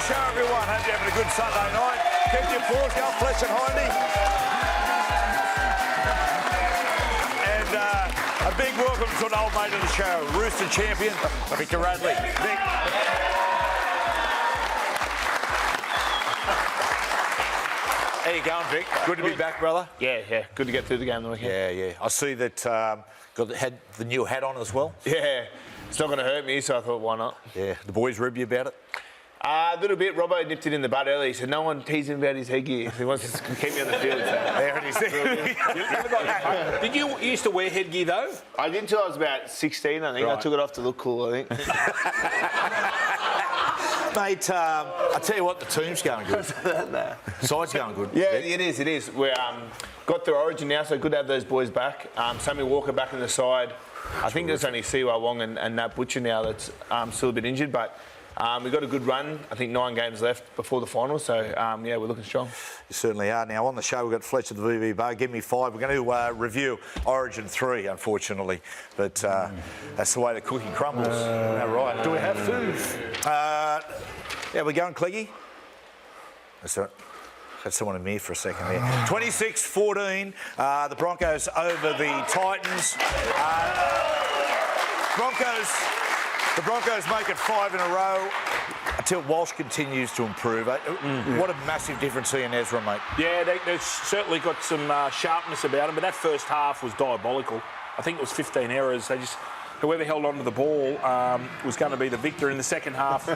show, everyone. Hope you're having a good Sunday night. Keep your paws going, Fletch and Hindy. And a big welcome to an old mate of the show, Rooster champion, Victor Radley. Vic. How you going, Vic? Good to be back, brother. Yeah. Good to get through the game on the weekend. Yeah. I see that had the new hat on as well. Yeah. It's not going to hurt me, so I thought, why not? Yeah. The boys rib you about it? A little bit. Robbo nipped it in the bud early. He said no one teased him about his headgear. He wants to keep me on the field. So. There it is. Did you used to wear headgear, though? I did until I was about 16, I think. Right. I took it off to look cool, I think. Mate, I tell you what, the team's going good. Side's going good. Yeah, it is. We're got through Origin now, so good to have those boys back. Sammy Walker back in the side. I think there's only Siwa Wong and Nat Butcher now that's still a bit injured, but we've got a good run. I think 9 games left before the final, so yeah, we're looking strong. You certainly are. Now, on the show, we've got Fletch at the VV Bar. Give me 5. We're going to review Origin 3, unfortunately, but that's the way the cookie crumbles. All right. Do we have food? Yeah, we're going, Cleggy? That's right. Had someone in me for a second there. 26-14, the Broncos over the Titans. The Broncos make it 5 in a row until Walsh continues to improve. What a massive difference he and Ezra make. Yeah, they've certainly got some sharpness about them, but that first half was diabolical. I think it was 15 errors. Whoever held on to the ball was going to be the victor in the second half.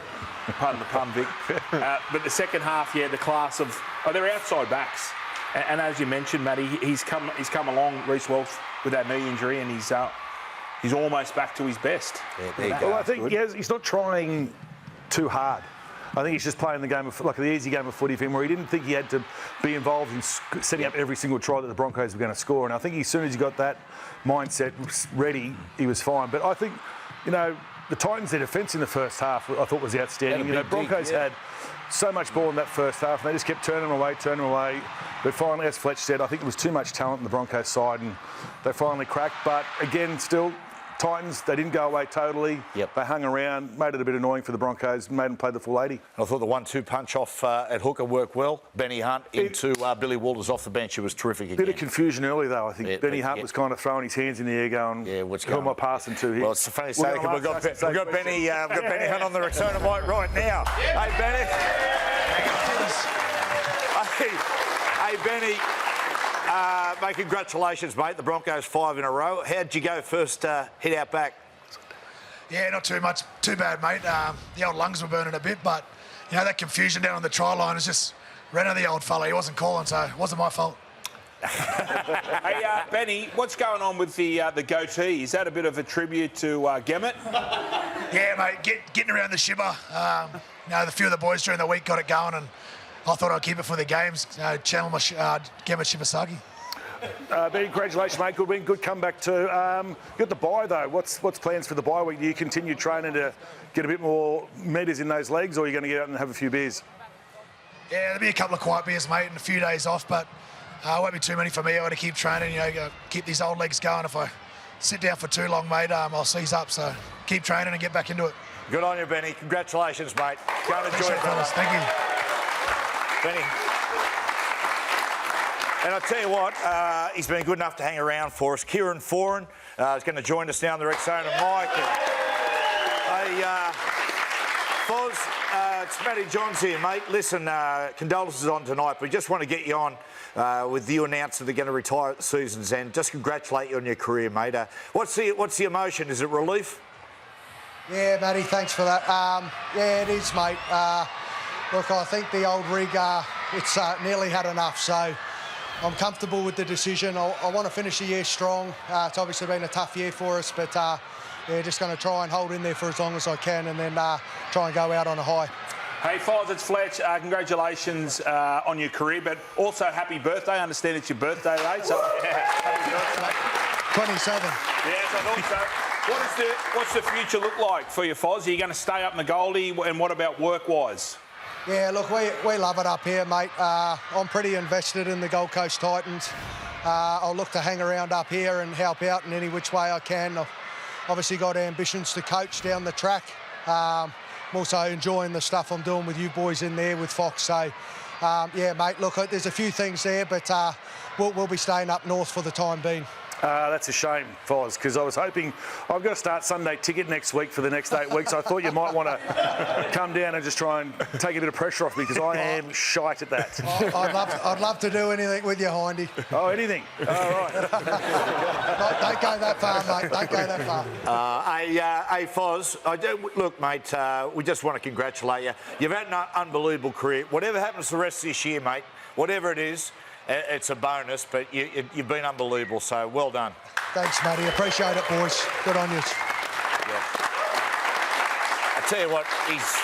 Pardon the pun, Vic. But the second half, the class of... they're outside backs. And as you mentioned, Matty, he's come along, Reece Welch, with that knee injury, and he's almost back to his best. Yeah, there you go. Well, I think he's not trying too hard. I think he's just playing the game of, like the easy game of footy for him, where he didn't think he had to be involved in setting up every single try that the Broncos were going to score. And I think as soon as he got that mindset ready, he was fine. But I think, the Titans, their defence in the first half, I thought was outstanding. Broncos had so much ball in that first half, and they just kept turning them away. But finally, as Fletch said, I think there was too much talent on the Broncos side, and they finally cracked. But again, still, Titans, they didn't go away totally. Yep. They hung around, made it a bit annoying for the Broncos, made them play the full 80. I thought the 1-2 punch off at hooker worked well. Benny Hunt into Billy Walters off the bench. It was terrific again. Bit of confusion early, though. I think Benny Hunt was kind of throwing his hands in the air going, who am I passing to here? Well, it's funny to say we've got Benny Hunt on the return of mic right now. Hey, Benny. Hey, Benny. Mate, congratulations, mate. The Broncos 5 in a row. How'd you go first hit out back? Yeah, not too bad, mate. The old lungs were burning a bit, but, that confusion down on the try line is just ran on the old fella. He wasn't calling, so it wasn't my fault. Hey, Benny, what's going on with the goatee? Is that a bit of a tribute to Gemmett? Yeah, mate, getting around the shibber. The few of the boys during the week got it going, and I thought I'd keep it for the games. Channel my Gemmett Shibasaki. Benny, congratulations, mate. Good win, good comeback too. You got the bye though. What's plans for the bye week? Do you continue training to get a bit more metres in those legs, or are you going to get out and have a few beers? Yeah, there'll be a couple of quiet beers, mate, and a few days off, but it won't be too many for me. I've got to keep training, keep these old legs going. If I sit down for too long, mate, I'll seize up. So keep training and get back into it. Good on you, Benny. Congratulations, mate. Go and enjoy it, fellas. Thank you. Benny. And I'll tell you what, he's been good enough to hang around for us. Kieran Foran is going to join us now on the Rexona mic. Hey, Foz, it's Matty Johns here, mate. Listen, condolences on tonight, but we just want to get you on with you announcing they're going to retire at the season's end. Just congratulate you on your career, mate. What's the emotion? Is it relief? Yeah, Matty, thanks for that. Yeah, it is, mate. Look, I think the old rig, it's nearly had enough, so I'm comfortable with the decision. I want to finish the year strong. It's obviously been a tough year for us, but just going to try and hold in there for as long as I can, and then try and go out on a high. Hey, Foz, it's Fletch. Congratulations on your career, but also happy birthday. I understand it's your birthday, right? So, happy birthday. 27. Yes, I thought so. What's the future look like for you, Foz? Are you going to stay up in the Goldie, and what about work-wise? Yeah, look, we love it up here, mate. I'm pretty invested in the Gold Coast Titans. I'll look to hang around up here and help out in any which way I can. I've obviously got ambitions to coach down the track. I'm also enjoying the stuff I'm doing with you boys in there with Fox. So, yeah, mate, look, there's a few things there, but we'll be staying up north for the time being. That's a shame, Foz, because I was hoping I've got to start Sunday ticket next week for the next 8 weeks. I thought you might want to come down and just try and take a bit of pressure off me because I am shite at that. I'd love to do anything with you, Hindy. Oh, anything? All right. Don't go that far, mate. Don't go that far. Hey, Foz, look, mate, we just want to congratulate you. You've had an unbelievable career. Whatever happens the rest of this year, mate, whatever it is, it's a bonus, but you've been unbelievable, so well done. Thanks, Matty. Appreciate it, boys. Good on you. Yeah. I tell you what, he's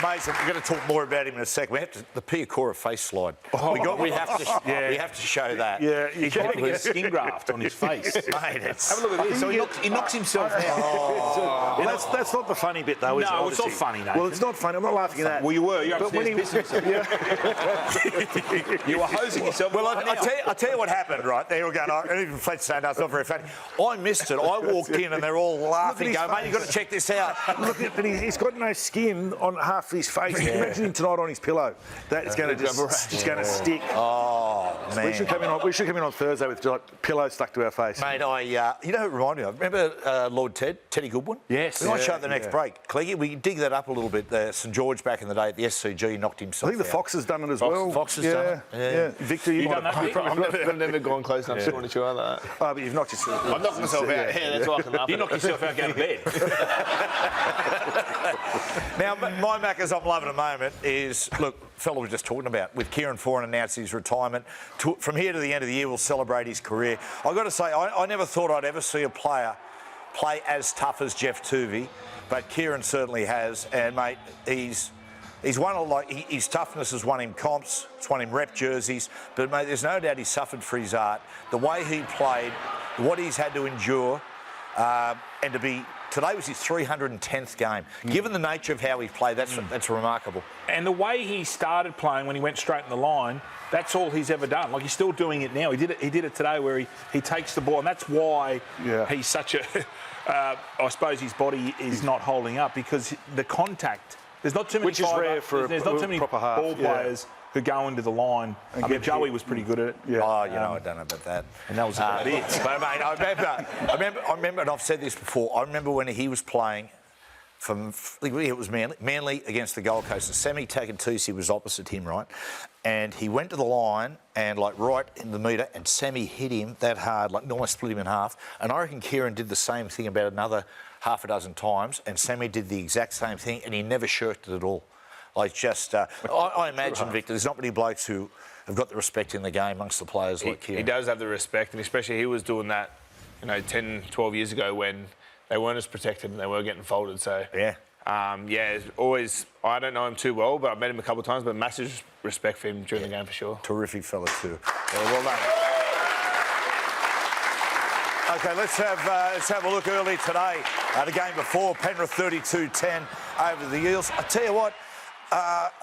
amazing. We're going to talk more about him in a second. We have to the Pia Cora face slide. We have to show that. Yeah, he's getting a skin graft on his face. Mate, have a look at this. So he knocks himself out. Well, that's not the funny bit, though, is it? No, it's not funny, Nathan. Well, it's not funny. I'm not laughing at that. Well, you were. You're But when upstairs pissing yourself. You were hosing yourself. Well, I tell you what happened, right? There we go. And even Fletch saying that's not very funny. I missed it. I walked in and they're all laughing, going, mate, you've got to check this out. Look, but he's got no skin on half his face. Yeah. Imagine him tonight on his pillow. That is going to just going to stick. Oh, man. We should come in on Thursday with like pillows stuck to our face. Mate, you know who it reminded me of? Remember Lord Teddy Goodwin? Yes. We might show it the next break. Cleggy, we can dig that up a little bit. St George back in the day at the SCG knocked himself I think the Fox has done it as well. Fox has done it. Yeah. Victor, you done that, Vic? I've never gone close enough to scoring a try like that. Oh, but you've knocked yourself. I've knocked myself out. Yeah, that's why I can laugh. You knock yourself out going to bed. Now, my Maccas I'm loving at the moment is, look, fellow we were just talking about, with Kieran Foran announcing his retirement. From here to the end of the year, we'll celebrate his career. I've got to say, I never thought I'd ever see a player play as tough as Jeff Tuvey, but Kieran certainly has. And, mate, he's won his toughness has won him comps, it's won him rep jerseys. But, mate, there's no doubt he suffered for his art. The way he played, what he's had to endure, and to be... Today was his 310th game. Given the nature of how he played, that's remarkable. And the way he started playing when he went straight in the line, that's all he's ever done. Like, he's still doing it now. He did it today where he takes the ball, and that's why he's such a... I suppose his body is not holding up because the contact... There's not too many... Which is rare for there's not too many proper half, ball players who go into the line. I mean, Joey was pretty good at it. Yeah. Oh, I don't know about that. And that was about it. But, mate, I remember, and I've said this before, I remember when he was playing it was Manly against the Gold Coast, and Sammy Takatusi was opposite him, right? And he went to the line and, like, right in the metre, and Sammy hit him that hard, like, almost split him in half. And I reckon Kieran did the same thing about another half a dozen times, and Sammy did the exact same thing, and he never shirked it at all. Like, just... I imagine, Victor, there's not many blokes who have got the respect in the game amongst the players like Kieran. He does have the respect, and especially he was doing that, 10, 12 years ago when they weren't as protected and they were getting folded, so... Yeah. It's always... I don't know him too well, but I've met him a couple of times, but massive respect for him during the game for sure. Terrific fella too. Yeah, well done. OK, let's have a look early today. The game before, Penrith 32-10 over the Eels. I tell you what,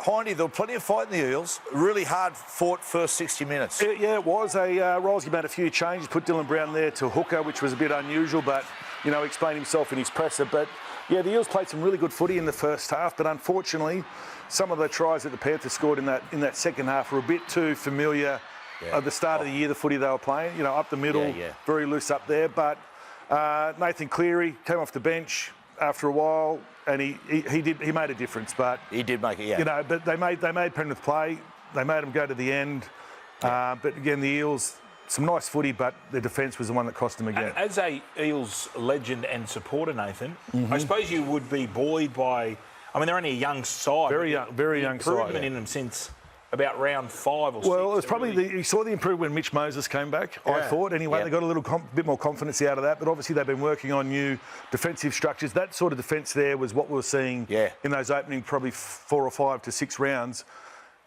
Hindy, there were plenty of fight in the Eels. Really hard fought first 60 minutes. Yeah, it was. Rolsey made a few changes, put Dylan Brown there to hooker, which was a bit unusual, but, explained himself in his presser. But, yeah, the Eels played some really good footy in the first half, but unfortunately, some of the tries that the Panthers scored in that second half were a bit too familiar at the start of the year, the footy they were playing, up the middle, very loose up there. But Nathan Cleary came off the bench after a while, and he made a difference. But he did make it, yeah. But they made Penrith play. They made them go to the end. Yeah. But again, the Eels, some nice footy, but the defence was the one that cost them again. As a Eels legend and supporter, Nathan, I suppose you would be buoyed by... I mean, they're only a young side. Very young side. Improvement in them since about round 5 or 6. Well, it was probably you saw the improvement when Mitch Moses came back, I thought. Anyway, they got a little bit more confidence out of that, but obviously they've been working on new defensive structures. That sort of defence there was what we were seeing in those opening probably 4 or 5 to 6 rounds.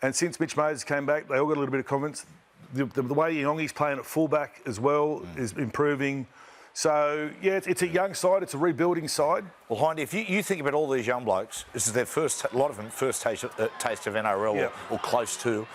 And since Mitch Moses came back, they all got a little bit of confidence. The way Yongi's playing at fullback as well is improving. So, yeah, it's a young side. It's a rebuilding side. Well, Hindy, if you think about all these young blokes, this is their a lot of them first taste of NRL or close to.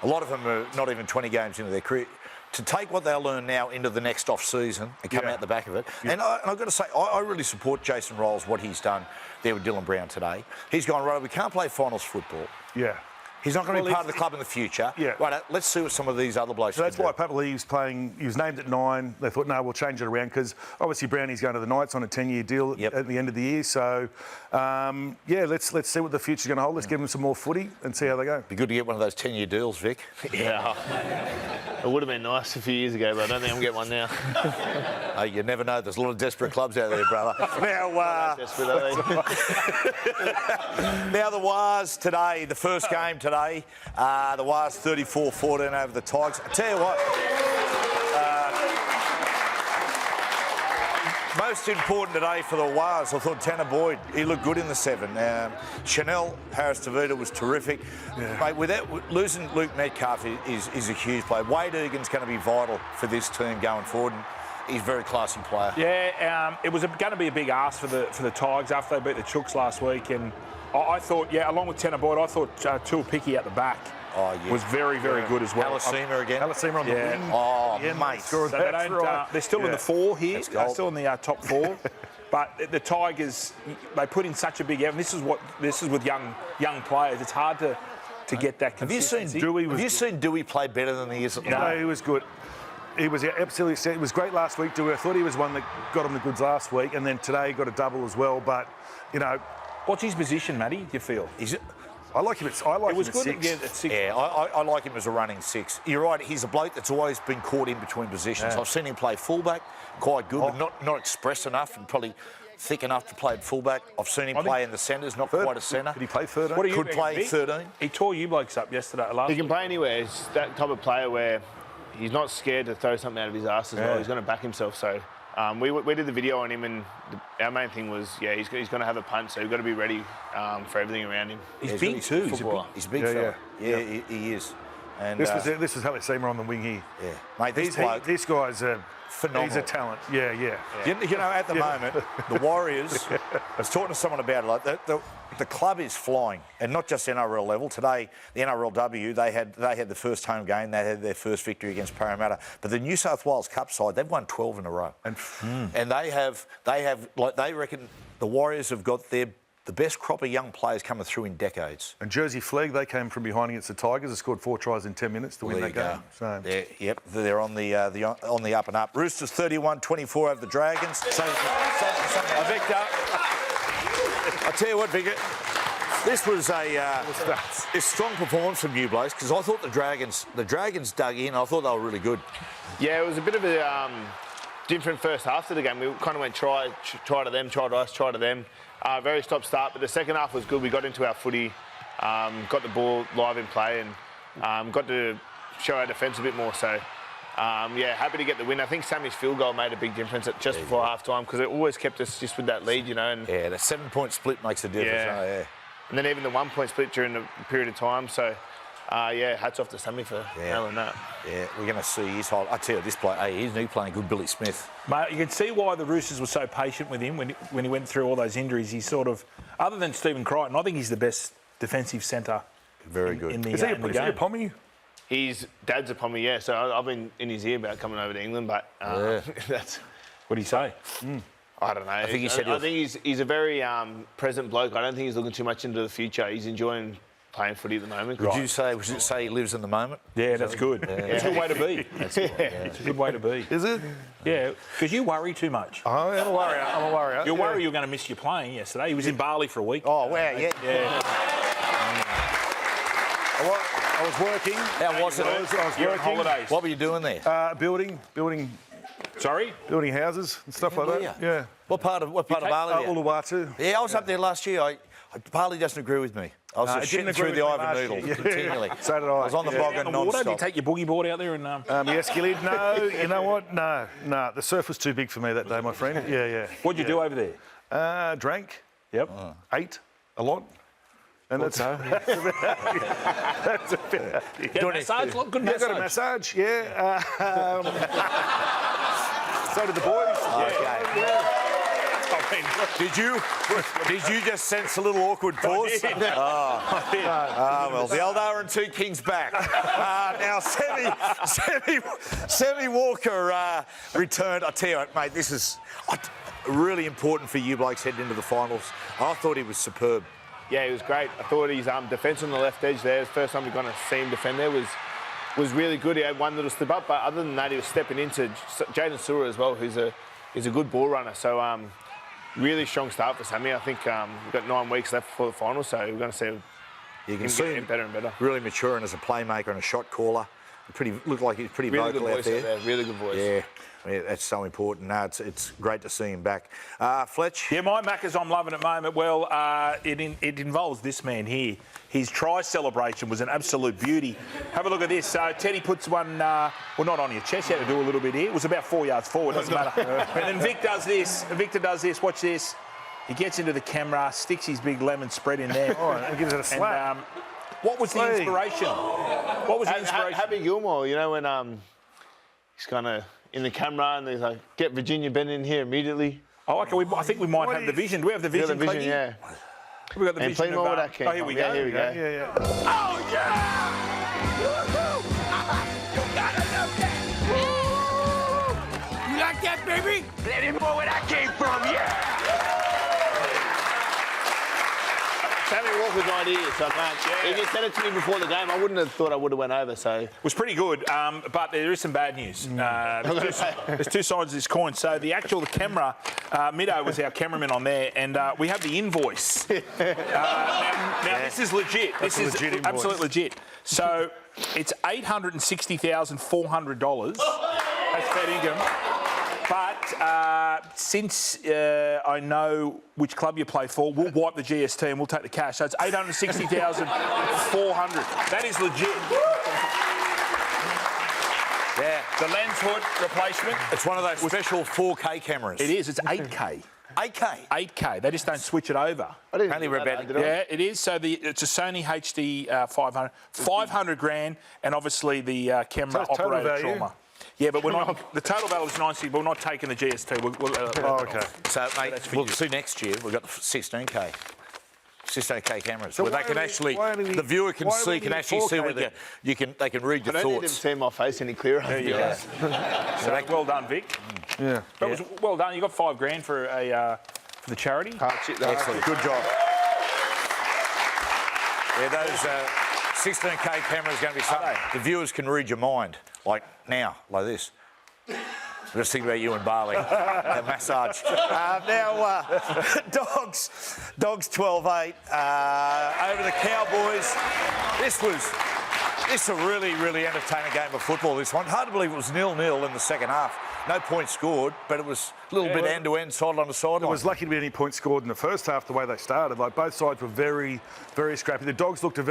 A lot of them are not even 20 games into their career. to take what they'll learn now into the next off-season and come out the back of it. And I've got to say, I really support Jason Rolls, what he's done there with Dylan Brown today. He's gone, right, we can't play finals football. Yeah. He's not going to be part of the club in the future. Yeah. Right, let's see what some of these other blokes So that's can why do. Pat Lee's playing. He was named at 9. They thought, no, we'll change it around because obviously Brownie's going to the Knights on a 10-year deal at the end of the year. So, let's see what the future's going to hold. Let's give them some more footy and see how they go. Be good to get one of those 10-year deals, Vic. Yeah. It would have been nice a few years ago, but I don't think I'm getting one now. You never know. There's a lot of desperate clubs out there, brother. Now, Desperate, are they? now the Wars today, the first game today. The Wars 34-14 over the Tigers. I tell you what, most important today for the Wars, I thought Tanner Boyd, he looked good in the 7. Chanel Harris-Tavita was terrific. Mate, losing Luke Metcalf is a huge play. Wade Egan's going to be vital for this team going forward. And he's a very classy player. Yeah, it was going to be a big ask for the Tigers after they beat the Chooks last week. And I thought, along with Tanner Boyd, I thought Tuapiki at the back was very, very good as well. Alasima again. Alasima on the wing. Oh, Yeah, mate. So they're still in the 4 here. They're still in the top 4. But the Tigers, they put in such a big effort. This is with young players. It's hard to get that consistency. Have you seen Dewey play better than he is at the moment? No, he was good. He was absolutely. It was great last week. Dewey. I thought he was one that got him the goods last week, and then today he got a double as well. But what's his position, Matty? Do you feel? I like him at 6. Yeah, at 6. Yeah, I like him as a running 6. You're right, he's a bloke that's always been caught in between positions. Yeah. I've seen him play fullback, quite good, but not express enough and probably thick enough to play at fullback. I've seen him play in the centres, not quite a centre. Could he play 13? What do you Could reckon, play Vic? 13. He tore you blokes up yesterday. He can play anywhere. He's that type of player where he's not scared to throw something out of his ass as well. He's going to back himself. So we did the video on him, and our main thing was, he's going to have a punch, so you've got to be ready for everything around him. He's big too. He's a big fella. Yeah, he is. And This was Alasima on the wing here. yeah, mate, this This guy's phenomenal. He's a talent. Yeah. You know, at the moment, the Warriors, I was talking to someone about it, like the club is flying, and not just NRL level. Today, the NRLW, they had the first home game, they had their first victory against Parramatta. But the New South Wales Cup side, they've won 12 in a row. And they reckon the Warriors have got the best crop of young players coming through in decades. And Jersey Flegg, they came from behind against the Tigers. They scored 4 tries in 10 minutes to win that game. So. They're on the up and up. Roosters 31-24 over the Dragons. Victor, I tell you what, Victor, this was a strong performance from you blokes, because I thought the Dragons dug in. I thought they were really good. Yeah, it was a bit of a different first half to the game. We kind of went try to them, try to us, try to them. Very stop-start, but the second half was good. We got into our footy, got the ball live in play, and got to show our defence a bit more. So, happy to get the win. I think Sammy's field goal made a big difference just before half-time, because it always kept us just with that lead, And the 7-point split makes a difference. And then even the 1-point split during the period of time. So, hats off to Sammy for nailing that. Yeah, we're going to see his whole... I tell you, this play, isn't he playing good Billy Smith? Mate, you can see why the Roosters were so patient with him when he went through all those injuries. He's sort of, other than Stephen Crichton, I think he's the best defensive centre. Very good. In the, Is he in the a game. Pommy? His dad's a Pommy, So I've been in his ear about coming over to England, but that's... What do you say? I don't know. I think he's a very present bloke. I don't think he's looking too much into the future. He's enjoying playing footy at the moment. Would you say he lives in the moment? Yeah, that's good. It's a good way to be. It's a good way to be. Is it? Yeah, because you worry too much. I'm a worrier. You're worried you're going to miss your playing yesterday. He was in Bali for a week. Oh, wow, yeah. I was working. How was it? I was You're on working. holidays. What were you doing there? Building Sorry? houses and stuff like that. Yeah. What part of Bali? Uluwatu. Yeah, I was up there last year. Bali doesn't agree with me. I was just shitting through the Ivan Noodle continually. So did I. I was on the bogger On the water? Do you non-stop. take your boogie board out there and... Yes, Gilly. No, you know what? No. The surf was too big for me that day, my friend. Yeah. What'd you do over there? Drank. Yep. Ate a lot. And that's so. that's about it. Get a massage? Good Yeah, massage. got a massage, yeah. So did the boys. Okay. Did you just sense a little awkward pause? I did. Well, the old R&R Warren, two kings back. Now, Sammy Walker returned. I tell you what, mate, this is really important for you blokes heading into the finals. I thought he was superb. Yeah, he was great. I thought his defence on the left edge there, the first time we're going to see him defend there, was really good. He had one little step up, but other than that, he was stepping into Jaden Sewer as well, who's a good ball runner. So really strong start for Sammy. I think we've got 9 weeks left before the final, so we're going to see you can him see get him better and better. Really maturing as a playmaker and a shot caller. Looked like he's pretty Really vocal good voice out there. Really good voice. Yeah, that's so important. No, it's great to see him back. Fletch? Yeah, my Maccas I'm loving at the moment. Well, it involves this man here. His try celebration was an absolute beauty. Have a look at this. So Teddy puts one, well, not on your chest. You had to do a little bit here. It was about 4 yards forward. Doesn't matter. And then Vic does this. Victor does this. Watch this. He gets into the camera, sticks his big lemon spread in there. And gives it a slap. And, what was the inspiration? What was the inspiration? Happy Gilmore, you know, when he's kind of in the camera and he's like, get Virginia Ben in here immediately. Oh, okay. I think we might have the vision. Do we have the vision, The vision, Cleggy? yeah. We've got the And vision play more with that, King. Oh, here we go. Here we go. Yeah. Oh, yeah! Woo-hoo! You gotta love that! Woo! You like that, baby? Let him know where that came from, yeah! Sammy Walker's idea, so if you said it to me before the game, I wouldn't have thought I would have went over, so... It was pretty good, but there is some bad news. There's two sides of this coin. So the camera, Middo was our cameraman on there, and we have the invoice. Now this is legit. This is legit absolutely legit. So it's $860,400. That's fair income. But since I know which club you play for, we'll wipe the GST and we'll take the cash. So it's $860,400. That is legit. Yeah. The lens hood replacement. It's one of those special 4K cameras. It is. It's 8K. 8K? 8K. They just don't switch it over. Only about Yeah, it is. So it's a Sony HD 500. 500 grand, and obviously the camera So total operator value? trauma. Yeah, but we're not. The total value is 90, but we're not taking the GST. Okay. So, mate, that's for we'll you. see next year. We've got the 16K. 16K cameras, So where they why can only- actually, why only- the viewer can why see, only can actually see 4K what then? they can read I your don't need him thoughts. seeing my face any clearer. There you go. So well done, Vic. Yeah. That was well done. You got $5 grand for for the charity. Excellent, good job. Yeah, those 16K cameras are going to be something. The viewers can read your mind, like now, like this. Just think about you and Barley, that massage. Now, Dogs 12-8 over the Cowboys. This is a really, really entertaining game of football, this one. Hard to believe it was 0-0 in the second half. No points scored, but it was a little bit end-to-end, sideline to sideline. It was lucky to be any points scored in the first half, the way they started. Like, both sides were very, very scrappy. The Dogs looked a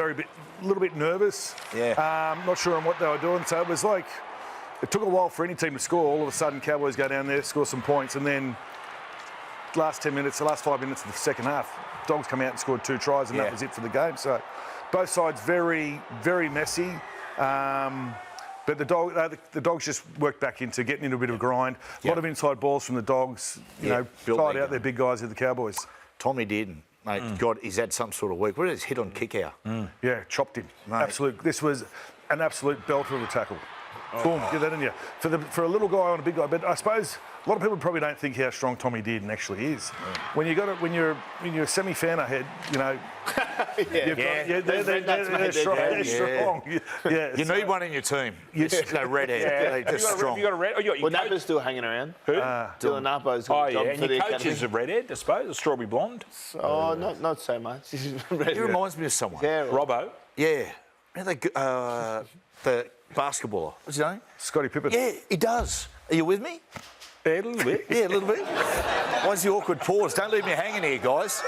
little bit nervous. Yeah. Not sure on what they were doing. So it was like, it took a while for any team to score. All of a sudden, Cowboys go down there, score some points, and then the last 5 minutes of the second half, Dogs come out and scored 2 tries, and that was it for the game. So both sides very, very messy. But the Dogs just worked back into getting into a bit of a grind. A lot of inside balls from the Dogs, you know, tied out their big guys of the Cowboys. Tommy did, mate. God, he's had some sort of week. What did his hit on kick out? Yeah, chopped him. Mate. Absolute. This was an absolute belter of a tackle. Boom, get that in you. For a little guy on a big guy, but I suppose a lot of people probably don't think how strong Tommy did and actually is. When you're a semi-fan ahead, you know. They're strong. They're strong. Yeah, You need one in your team. No redhead. They're just strong. You got a red. Oh, you got your Well, coach. Napper's still hanging around. Who? Dylan Napo's Oh, got a yeah. job And for the your coach academy. is a redhead, I suppose, a strawberry blonde. Oh, not so much. He's red. He reminds me of someone. Yeah, Robbo. Yeah. You know, the basketballer. What's his name? Scotty Pippen. Yeah, he does. Are you with me? Yeah, a little bit. Yeah, a little bit. Why's the awkward pause? Don't leave me hanging here, guys.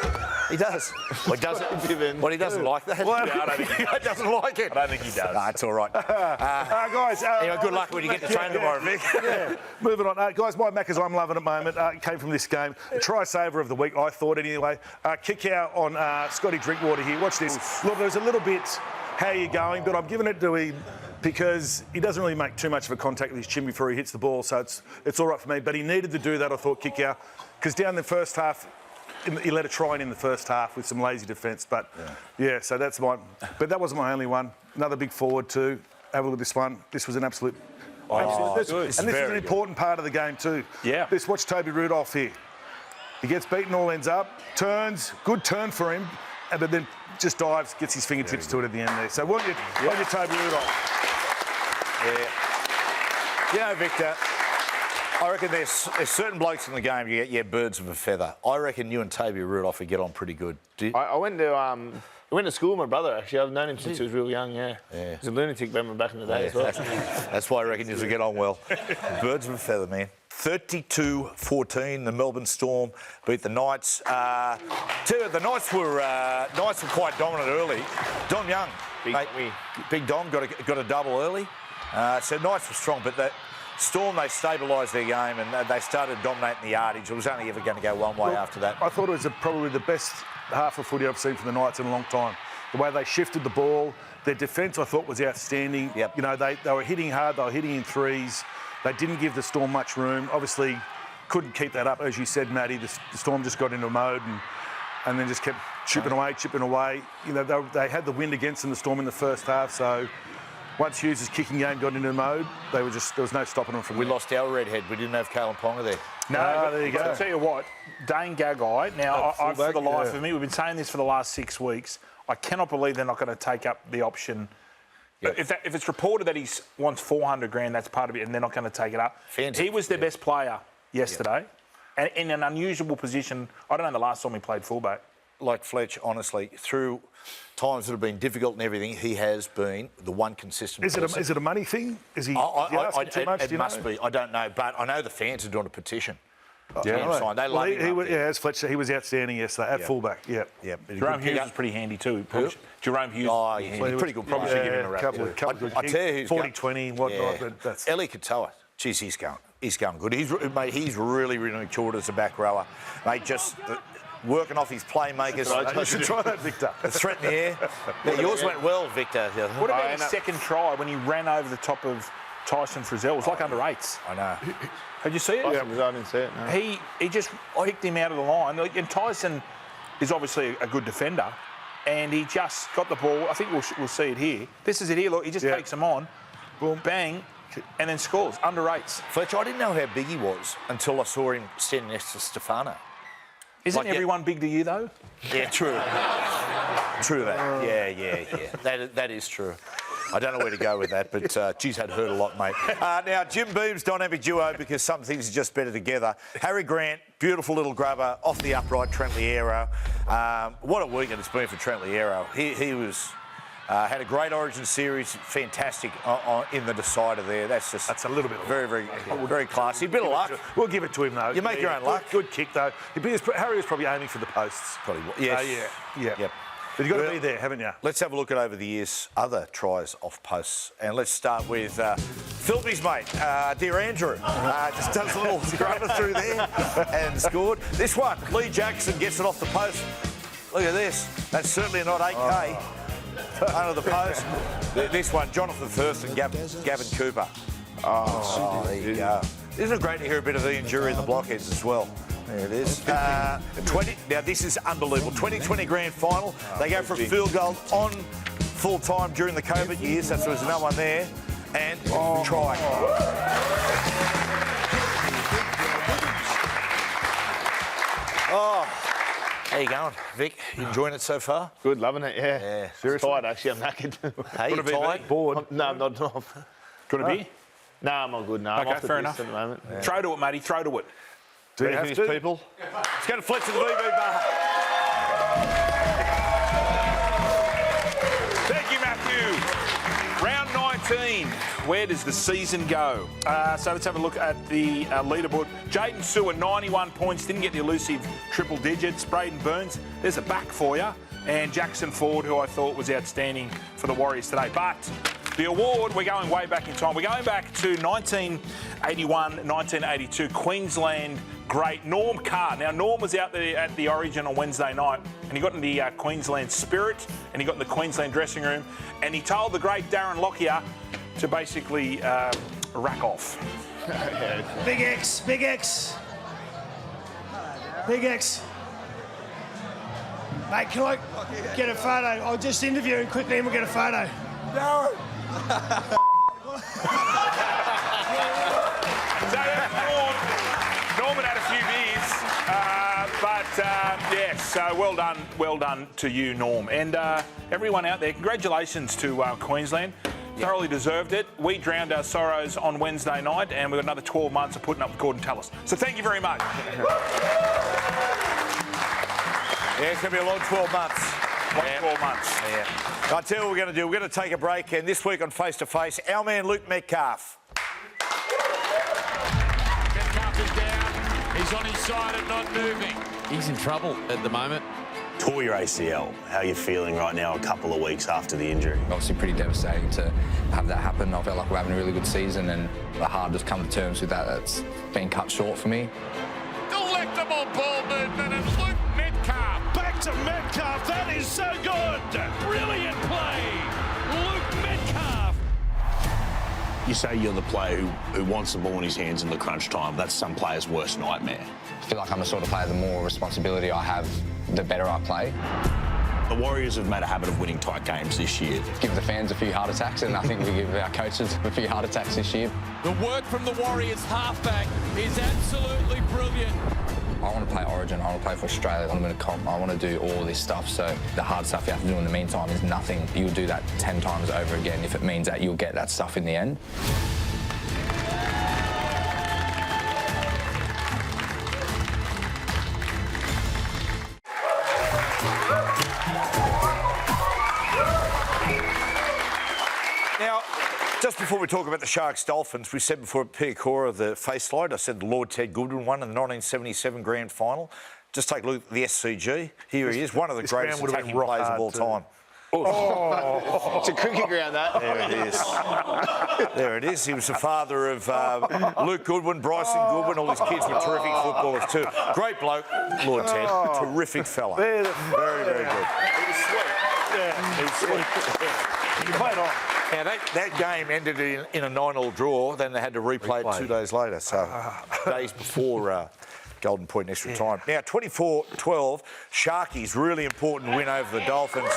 He does. Well, he doesn't. Well, he doesn't like that. I don't think He doesn't like it. I don't think he does. No, it's all right. Guys. Anyway, good luck when you get to train tomorrow, Vic. Yeah. Moving on. Guys, my Maccas I'm loving at the moment came from this game. The try-saver of the week, I thought anyway. Kick out on Scotty Drinkwater here. Watch this. Look, there's a little bit, how are you going? But I'm giving it to him because he doesn't really make too much of a contact with his chin before he hits the ball, so it's all right for me. But he needed to do that, I thought, kick out. Because down the first half, he let a try in the first half with some lazy defence. But, yeah, so that's mine. But that wasn't my only one. Another big forward too. Have a look at this one. This was an absolute... good. This is an important part of the game too. Yeah. Let's watch Toby Rudolph here. He gets beaten, all ends up, turns, good turn for him, but then just dives, gets his fingertips to it at the end there. So what you Toby Rudolph? Yeah. You know, Victor, I reckon there's certain blokes in the game you get birds of a feather. I reckon you and Toby Rudolph would get on pretty good. I went to school with my brother, actually. I've known him since he was real young, yeah. He's a lunatic member back in the day as well. That's why I reckon you would get on well. Birds of a feather, man. 32-14, the Melbourne Storm beat the Knights. The Knights were quite dominant early. Dom Young, Big Dom got a double early. So Knights were strong, but the Storm, they stabilised their game and they started dominating the yardage. It was only ever going to go one way after that. I thought it was probably the best half of footy I've seen from the Knights in a long time. The way they shifted the ball, their defence I thought was outstanding. Yep. You know, they were hitting hard, they were hitting in threes. They didn't give the Storm much room. Obviously, couldn't keep that up. As you said, Matty, the Storm just got into mode and then just kept chipping away. You know, they had the wind against them, the Storm, in the first half. So once Hughes' kicking game got into mode, there was no stopping them from We there. lost our redhead. We didn't have Kalen Ponga there. No, there you go. I'll tell you what, Dane Gagai, now, for the life of me, we've been saying this for the last 6 weeks, I cannot believe they're not going to take up the option. Yep. If it's reported that he wants 400 grand, that's part of it, and they're not going to take it up. Fantastic. He was their best player yesterday, and in an unusual position. I don't know the last time he played fullback. Like Fletch, honestly, through times that have been difficult and everything, he has been the one consistent person. Is it a money thing? Is he asking too much? It must be. I don't know, but I know the fans are doing a petition. They love him. As Fletch said, he was outstanding yesterday at fullback. Yeah. Jerome Hughes was pretty handy too. Jerome Hughes. Oh, he's pretty good. Probably should give him a rap. Couple I tell you who's 40-20, whatnot. But that's Ellie Katoa. Geez, he's going good. He's really matured as a back rower. Mate, just working off his playmakers. You should try that, Victor. Threat in the air. Yeah, yours went well, Victor. What about his second try when he ran over the top of Tyson Frizzell? It was like under eights. I know. Did you see it? I didn't see it, no. He just picked him out of the line. And Tyson is obviously a good defender. And he just got the ball. I think we'll see it here. This is it here. Look, he just takes him on. Boom. Bang. And then scores. Under eights. Fletch, I didn't know how big he was until I saw him standing next to Stefano. Isn't everyone big to you, though? Yeah, true. True that. Yeah. That is true. I don't know where to go with that, but geez, that hurt a lot, mate. Now, Jim Beam's dynamic duo, because some things are just better together. Harry Grant, beautiful little grubber, off the upright, Trent Liero. What a weekend it's been for Trent Liero. He was... had a great Origin series, fantastic in the decider there. That's a little bit very classy. A bit of luck. We'll give it to him though. You make your own luck. Good kick though. Harry was probably aiming for the posts. Probably. Yes. Yep. But you've got to be there, haven't you? Let's have a look at over the years other tries off posts, and let's start with Philby's mate, dear Andrew. Just does a little scrubber through there and scored. This one, Lee Jackson gets it off the post. Look at this. That's certainly not 8K. Under the post. This one, Jonathan Thurston, Gavin Cooper. There you go. Isn't it great to hear a bit of Ian Jury in the blockheads as well? There it is. Now, this is unbelievable. 2020 grand final. They go for a field goal on full time during the COVID years. There was another one there. And try. How you going, Vic? You enjoying it so far? Good, loving it, yeah. Seriously? Tired, actually. I'm knackered. Hey, you tired? Bored? No, I'm not off. Do you want a beer? No, I'm all good now. I'm Okay, off the fair piss enough. at the moment. Yeah. Throw to it, matey. Throw to it. Do you Ready have for to? this, people? Let's go to Fletch and Hindy bar. Thank you, Matthew. Round 19. Where does the season go? So let's have a look at the leaderboard. Jaden Sewer, 91 points. Didn't get the elusive triple digits. Braden Burns, there's a back for you. And Jackson Ford, who I thought was outstanding for the Warriors today. But the award, we're going way back in time. We're going back to 1981, 1982. Queensland great Norm Carr. Now, Norm was out there at the Origin on Wednesday night, and he got in the Queensland spirit, and he got in the Queensland dressing room, and he told the great Darren Lockyer to basically rack off. Big X, Big X. Big X. Mate, can I get a photo? I'll just interview him quickly and we'll get a photo. No. So Norman had a few beers, yes, well done to you, Norm. And everyone out there, congratulations to Queensland. Thoroughly deserved it. We drowned our sorrows on Wednesday night, and we've got another 12 months of putting up with Gordon Tallis. So thank you very much. Yeah, it's going to be a long 12 months. 12 months. Yeah. I'll tell you what we're going to do. We're going to take a break, and this week on Face to Face, our man Luke Metcalf. Metcalf is down. He's on his side and not moving. He's in trouble at the moment. Tore your ACL. How are you feeling right now a couple of weeks after the injury? Obviously pretty devastating to have that happen. I felt like we're having a really good season and it's hard to come to terms with that. That's been cut short for me. Delectable ball movement and Luke Metcalf. Back to Metcalf. That is so good. Brilliant play. Luke Metcalf. You say you're the player who wants the ball in his hands in the crunch time. That's some player's worst nightmare. I feel like I'm the sort of player, the more responsibility I have, the better I play. The Warriors have made a habit of winning tight games this year. Give the fans a few heart attacks, and I think we give our coaches a few heart attacks this year. The work from the Warriors halfback is absolutely brilliant. I want to play Origin, I want to play for Australia, I'm going to comp, I want to do all this stuff, so the hard stuff you have to do in the meantime is nothing. You'll do that 10 times over again if it means that you'll get that stuff in the end. Now, just before we talk about the Sharks-Dolphins, we said before at Piacora, the face slide, I said Lord Ted Goodwin won in the 1977 grand final. Just take a look at the SCG. Here he is, one of the greatest attacking players of all time. Oh. It's a cricket ground, that. There it is. There it is. He was the father of Luke Goodwin, Bryson Goodwin. All his kids were terrific footballers too. Great bloke, Lord Ted. Terrific fella. Very, very good. He was sweet. Yeah, he's sweet. He played on. Now, that game ended in a 9-all draw. Then they had to replay it 2 days later. So, days before Golden Point in extra time. Now, 24-12, Sharkies, really important win over the Dolphins.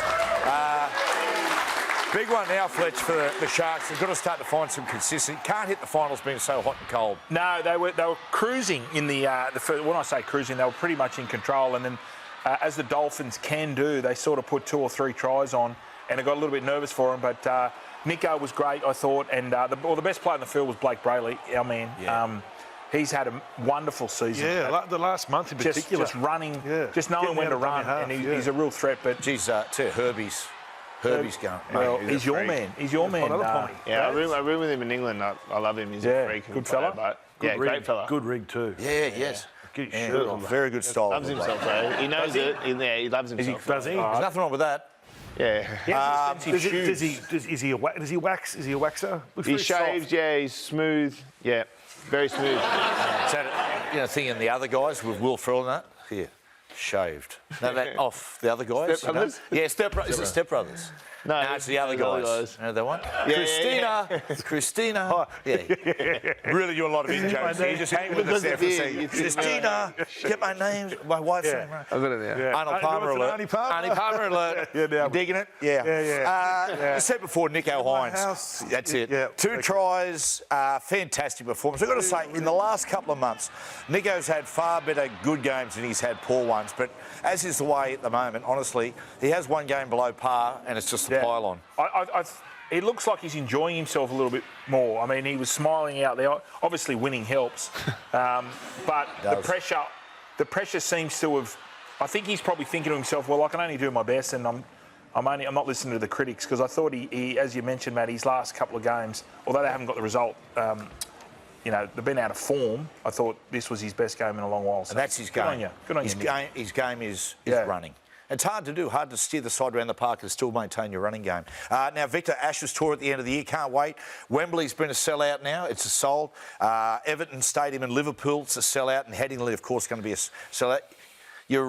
Big one now, Fletch, for the Sharks. They've got to start to find some consistency. Can't hit the finals being so hot and cold. No, they were cruising in the first. When I say cruising, they were pretty much in control. And then, as the Dolphins can do, they sort of put 2 or 3 tries on, and it got a little bit nervous for them. But Nico was great, I thought, and the best player in the field was Blake Brayley, our man. Yeah. He's had a wonderful season. Yeah, the last month in particular. Just running, just knowing when to run, and he's a real threat. But geez, Herbie's going. Well, he's your man. He's your man. Yeah, I room with him in England. I love him. He's a freak. Good fella. But great fella. Good rig too. Yeah, yes. Very good style. Loves himself, though. He knows it. He loves himself. Does he? There's nothing wrong with that. Yeah. Is he a waxer? He shaves. Yeah, he's smooth. Yeah, very smooth. Is that thing in the other guys with Will Ferrell and that? Here, shaved. No, that off the other guys. Step Brothers? Yeah, Step Brothers. Is it Step Brothers? No, it's the other guys. You know that one? Yeah, Christina. Yeah. Really do a lot of in-jokes. You just hang with us there for a second. Christina, get my name, my wife's name right. I've got it there. Arnold Palmer alert. Arnie Palmer alert. Yeah, digging it? Yeah. You said before, Nico Hines. That's it. Yeah. 2 tries, fantastic performance. I've got to say, in the last couple of months, Nico's had far better good games than he's had poor ones. But as is the way at the moment, honestly, he has one game below par, and it's just a pile-on. It looks like he's enjoying himself a little bit more. I mean, he was smiling out there. Obviously, winning helps, but the pressure seems to have. I think he's probably thinking to himself, "Well, I can only do my best, and I'm not listening to the critics," because I thought he, as you mentioned, Matt, his last couple of games, although they haven't got the result. They've been out of form. I thought this was his best game in a long while. So and that's his game. Good on you. Good on you. His game is running. It's hard to do, hard to steer the side around the park and still maintain your running game. Now, Victor Asher's tour at the end of the year, can't wait. Wembley's been a sellout now, it's a sold. Everton Stadium in Liverpool, it's a sellout. And Headingley, of course, going to be a sellout. You're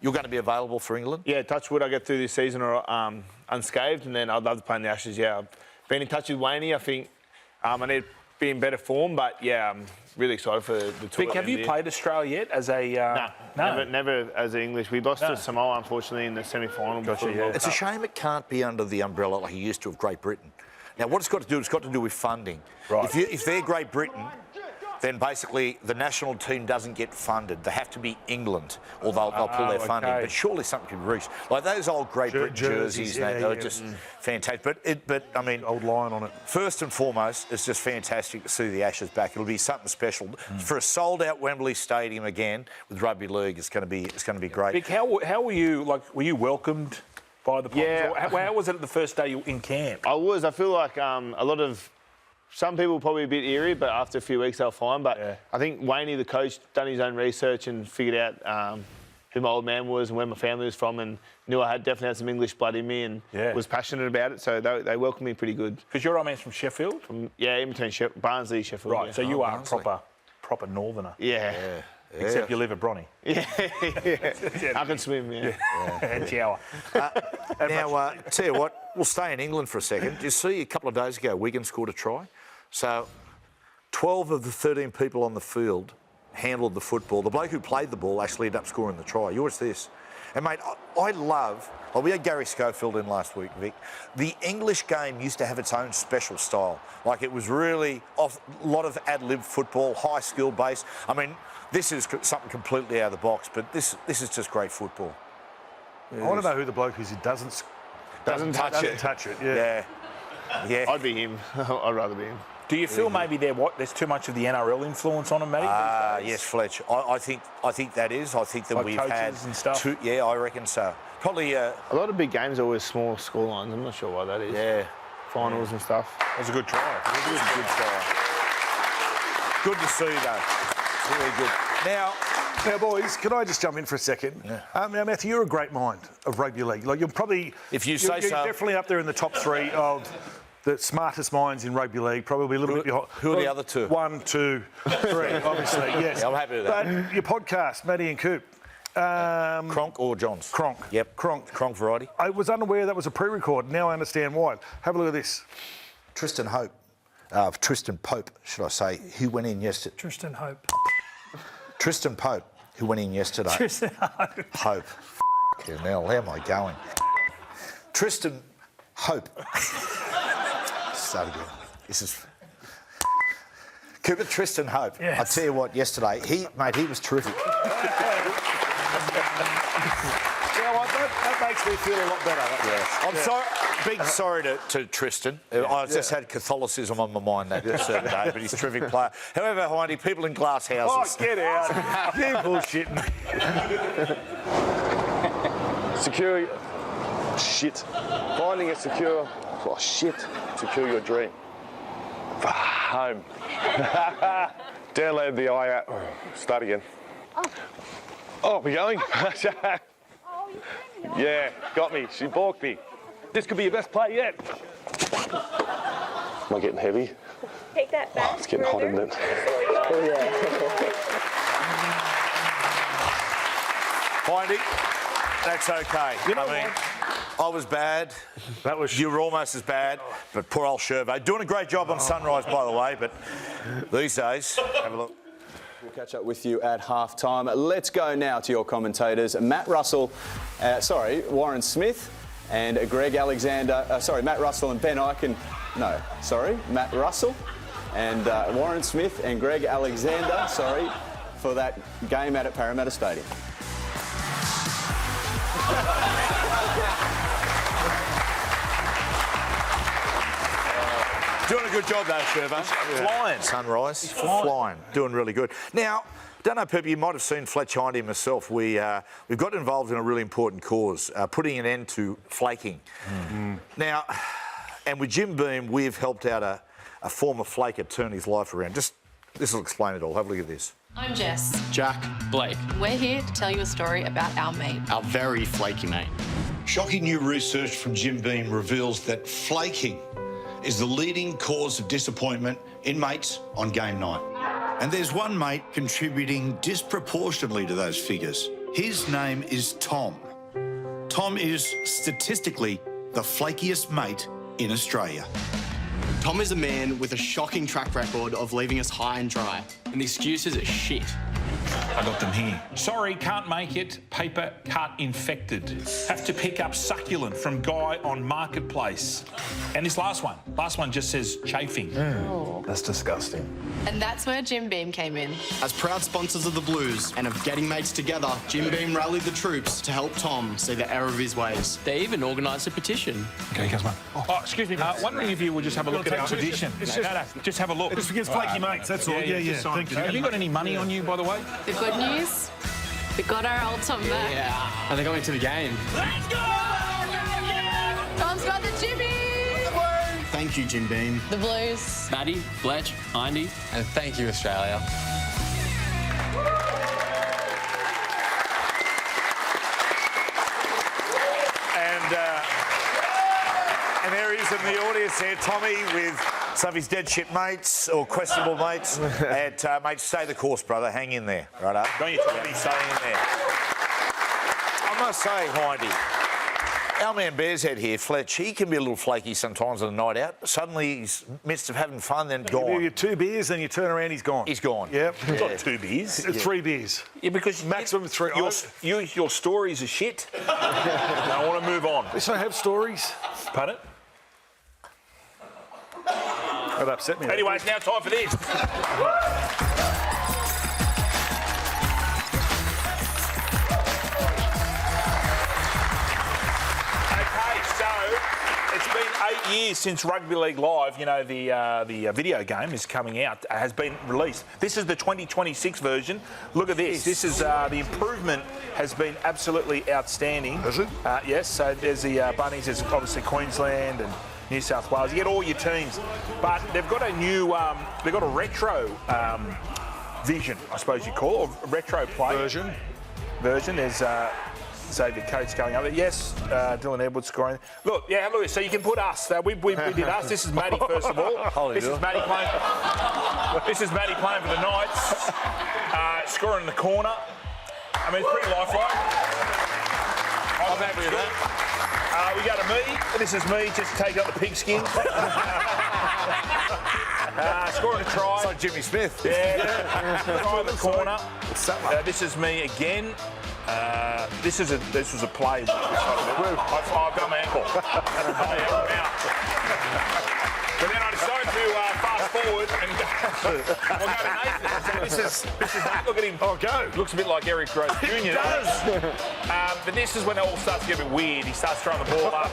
going to be available for England? Yeah, touch wood, I get through this season unscathed, and then I'd love to play in the Ashes. Yeah, I've been in touch with Wayne. I think I need to be in better form. But yeah, I'm really excited for the tour. Vic, have you played Australia yet as a? No, never as an English. We lost to Samoa, unfortunately, in the semi-final. Before the World It's a Cup. shame it can't be under the umbrella like it used to of Great Britain. Now, what it's got to do, it's got to do with funding. Right. If they're Great Britain, then basically the national team doesn't get funded. They have to be England, or they'll pull their funding. But surely something could be reached. Like those old Great Britain jerseys, they were just fantastic. But I mean, old line on it. First and foremost, it's just fantastic to see the Ashes back. It'll be something special for a sold-out Wembley Stadium again with rugby league. It's going to be great. Vic, how were you? Like, were you welcomed by the players? Yeah. How was it the first day in camp? I was. I feel like a lot of some people probably a bit eerie, but after a few weeks they'll fine. But I think Wayne, the coach, done his own research and figured out who my old man was and where my family was from, and knew I definitely had some English blood in me and was passionate about it. So they welcomed me pretty good. Because your old man's from Sheffield? In between Barnsley, Sheffield. Right, yeah. so you are a proper northerner. Yeah. Except you live at Bronny. Yeah. I can swim, And shower. Now, tell you what, we'll stay in England for a second. Did you see a couple of days ago, Wigan scored a try? So 12 of the 13 people on the field handled the football. The bloke who played the ball actually ended up scoring the try. You watch this. And, mate, I love... Well, we had Gary Schofield in last week, Vic. The English game used to have its own special style. Like, it was really a lot of ad-lib football, high skill base. I mean, this is something completely out of the box, but this is just great football. I want to know who the bloke is who doesn't touch it. Yeah. I'd be him. I'd rather be him. Do you feel maybe there's too much of the NRL influence on him, Matty? Yes, Fletch. I think that is. I think that like we've coaches had and stuff? Yeah, I reckon so. Probably a lot of big games are always small score lines. I'm not sure why that is. Yeah. Finals and stuff. That was a good try. It was a good try. Good to see, though. It's really good. Now, boys, can I just jump in for a second? Yeah. Now, Matthew, you're a great mind of rugby league. Like, you're probably... If you say you're so. definitely up there in the top 3 of the smartest minds in rugby league, probably a little bit behind. Who are the other 2? 1, 2, 3, obviously, yes. Yeah, I'm happy with that. But your podcast, Matty and Coop. Cronk or Johns? Cronk. Yep. Cronk. Cronk variety. I was unaware that was a pre-record. Now I understand why. Have a look at this. Tristan Pope, should I say, who went in yesterday. Tristan Hope. Tristan Pope, who went in yesterday. Tristan Hope. Hope. Now, how am I going? Tristan Hope. Start again. This is... Cooper Tristan Hope. Yes. I tell you what, yesterday, he was terrific. That makes me feel a lot better. I'm sorry, big sorry to Tristan. I just had Catholicism on my mind that certain day, but he's a terrific player. However, Hindy, people in glass houses. Oh, get out. You bullshitting. Secure... Shit. Finding a secure... Oh, shit. Secure your dream. Home. Download the eye out. Start again. Oh, we're going? Yeah, got me. She balked me. This could be your best play yet. Am I getting heavy? Take that back. Oh, it's getting hot, isn't it? Oh, yeah. Hindy, that's okay. I was bad. You were almost as bad, but poor old Shervo. Doing a great job on Sunrise, by the way, but these days, have a look. We'll catch up with you at half-time. Let's go now to your commentators, Matt Russell, Warren Smith and Greg Alexander. Matt Russell and Ben Eichen. No, sorry, Matt Russell and Warren Smith and Greg Alexander, for that game out at Parramatta Stadium. Doing a good job, though, Shervo. Flying. Sunrise. He's flying. Doing really good. Now, don't know, people, you might have seen Fletch Hindy and myself. We've got involved in a really important cause, putting an end to flaking. Now, and with Jim Beam, we've helped out a former flaker turn his life around. This will explain it all. Have a look at this. I'm Jess. Jack. Blake. We're here to tell you a story about our mate. Our very flaky mate. Shocking new research from Jim Beam reveals that flaking is the leading cause of disappointment in mates on game night. And there's one mate contributing disproportionately to those figures. His name is Tom. Tom is statistically the flakiest mate in Australia. Tom is a man with a shocking track record of leaving us high and dry, and the excuses are shit. I got them here. Sorry, can't make it. Paper cut infected. Have to pick up succulent from guy on marketplace. And this last one just says chafing. That's disgusting. And that's where Jim Beam came in. As proud sponsors of the Blues and of getting mates together, Jim Beam rallied the troops to help Tom see the error of his ways. They even organised a petition. Okay, come on. Oh, excuse me. Wondering if you would just have a look at our tradition. Just have a look. It's against flaky mates, that's all. Yeah. Thank you. Have you got any money on you, by the way? The good news, we got our old Tom back. Yeah. And they're going to the game. Let's go! Tom's got the Jimmy! Thank you, Jim Beam. The Blues. Matty, Fletch, Hindy. And thank you, Australia. And there he is in the audience there, Tommy, with some of his dead shit mates or questionable mates. And, mate, stay the course, brother. Hang in there, right up. Don't you tell me staying in there. I must say, Hindy, our man Bear's Head here, Fletch, he can be a little flaky sometimes on a night out. Suddenly he's midst of having fun, then gone. You 2 beers, then you turn around, he's gone. He's gone. Yep. It's not 2 beers. 3 beers. Yeah, because maximum 3. Your stories are shit. I want to move on. Let's not have stories. Pardon? That upset me. Anyway, it's now time for this. Okay, so it's been 8 years since Rugby League Live, you know, the video game is coming out, has been released. This is the 2026 version. Look at this. This is the improvement has been absolutely outstanding. Is it? Yes, so there's the Bunnies, there's obviously Queensland and New South Wales. You get all your teams, but they've got a new, they've got a retro vision, I suppose you call it, or retro play version. There's Xavier Coates going up there. Yes, Dylan Edwards scoring. Look, yeah, look. So you can put us. We did us. This is Matty first of all. This is Matty playing. This is Matty playing for the Knights, scoring in the corner. I mean, it's pretty lifelike. I'm happy with that. We go to me. This is me, just take up the pigskin. Scoring a try. It's like Jimmy Smith. Yeah. Try in the corner. This is me again. This was a play. I've got my ankle. But then I decided to fast forward and go to Nathan. So this is look at him. Oh, go. Looks a bit like Eric Rose Jr. It does. But this is when it all starts to get a bit weird. He starts throwing the ball up.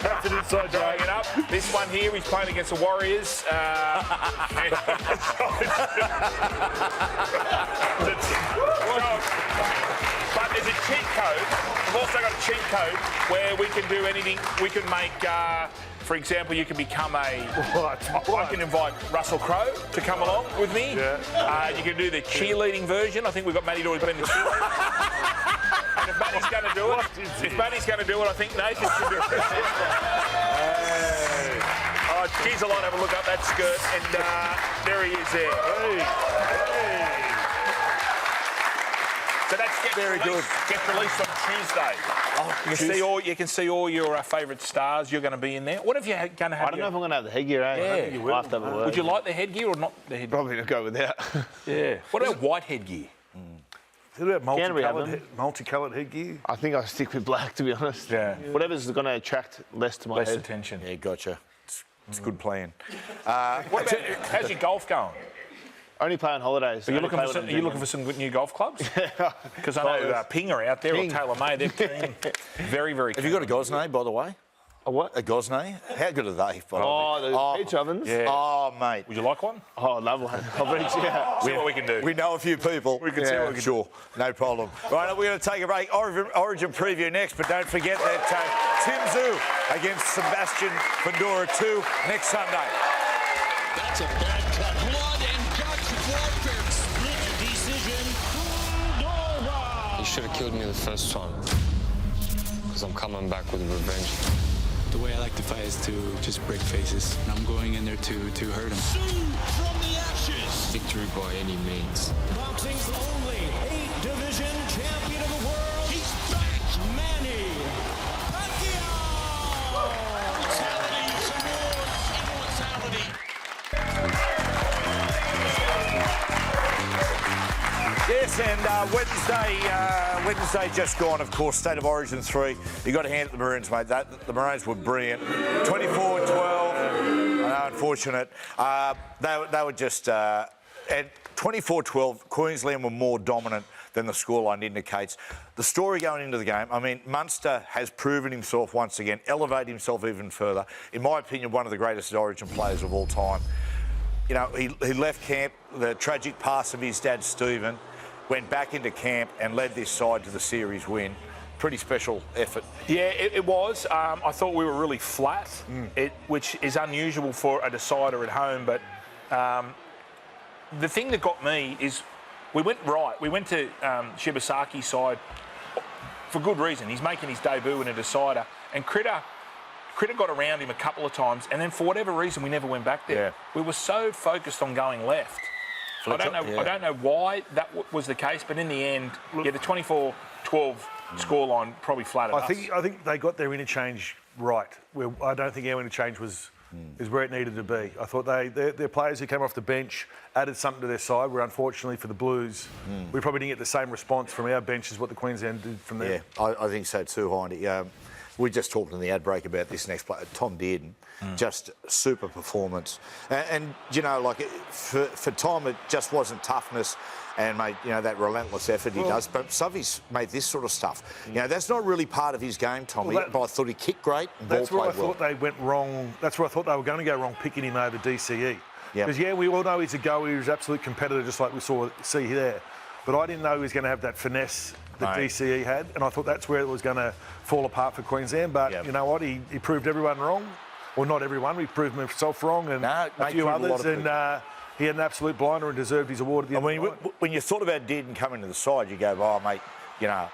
That's an inside throwing it up. This one here, he's playing against the Warriors. But there's a cheat code. We've also got a cheat code where we can do anything. We can make, for example, you can become I can invite Russell Crowe to come along with me. Yeah. You can do the cheerleading version. I think we've got Matty doing the cheerleading. And if Matty's going to do it, I think Nathan should do it. Oh, geez, I like to have a look up that skirt, and there he is there. So that's gets released on Tuesday. You can see all your favourite stars. You're going to be in there. What if you're going to have? I don't know if I'm going to have the headgear. Eh? Yeah, you will. Would you like the headgear or not the headgear? Probably not go without. Yeah. What about white headgear? Is it about multicoloured headgear? I think I'll stick with black, to be honest. Yeah. Whatever's going to attract less to my head. Attention. Yeah, gotcha. It's a good plan. What about, how's your golf going? Only play on holidays. Are you looking for some good new golf clubs? Because I know Ping are out there, or TaylorMade. They're keen. Very, very keen. Have you got a Gosnay, by the way? A what? A Gosney? How good are they? The peach ovens? Yeah. Oh, mate. Would you like one? Oh, I'd love one. See what we can do. We know a few people. We can see what we can do. No problem. Right, we're going to take a break. Origin preview next, but don't forget that Tim Zoo against Sebastian Fundora 2 next Sunday. That's a bad cut. Blood and guts warfare. Split decision. Fundora. He should have killed me the first time. Because I'm coming back with revenge. The way I like to fight is to just break faces. And I'm going in there to hurt him. From the ashes. Victory by any means. Boxing's only 8-division champion of the world. He's back. Manny Pacquiao. Brutality some more. Wednesday just gone, of course, State of Origin 3. You got to hand it to the Maroons, mate. The Maroons were brilliant. 24-12. I know, unfortunate. They were just... at 24-12, Queensland were more dominant than the scoreline indicates. The story going into the game, I mean, Munster has proven himself once again, elevated himself even further. In my opinion, one of the greatest Origin players of all time. You know, he left camp, the tragic pass of his dad, Stephen, went back into camp and led this side to the series win. Pretty special effort. Yeah, it was. I thought we were really flat, which is unusual for a decider at home. But the thing that got me is we went right. We went to Shibasaki's side for good reason. He's making his debut in a decider. And Critter got around him a couple of times, and then for whatever reason, we never went back there. Yeah. We were so focused on going left. I don't know why that was the case, but in the end, the 24-12 scoreline probably flattered us. I think they got their interchange right. I don't think our interchange is where it needed to be. I thought their players who came off the bench added something to their side, where unfortunately for the Blues, we probably didn't get the same response from our bench as what the Queensland did from them. Yeah, I think so too, Hindy. We just talked in the ad break about this next player, Tom Dearden. Just super performance. And you know, like, for Tom, it just wasn't toughness and, mate, you know, that relentless effort he does. But Suvy's made this sort of stuff. You know, that's not really part of his game, Tommy, but I thought he kicked great and ball played well. That's where I thought they went wrong. That's where I thought they were going to go wrong, picking him over DCE. Because, we all know he's a goer, he's an absolute competitor, just like we see there. But I didn't know he was going to have that finesse that DCE had, and I thought that's where it was going to fall apart for Queensland. But you know what? He proved everyone wrong. Well, not everyone. He proved himself wrong, and a few others. And he had an absolute blinder and deserved his award at the end of the night. When you thought about Dearden coming to the side, you go, oh, mate, you know,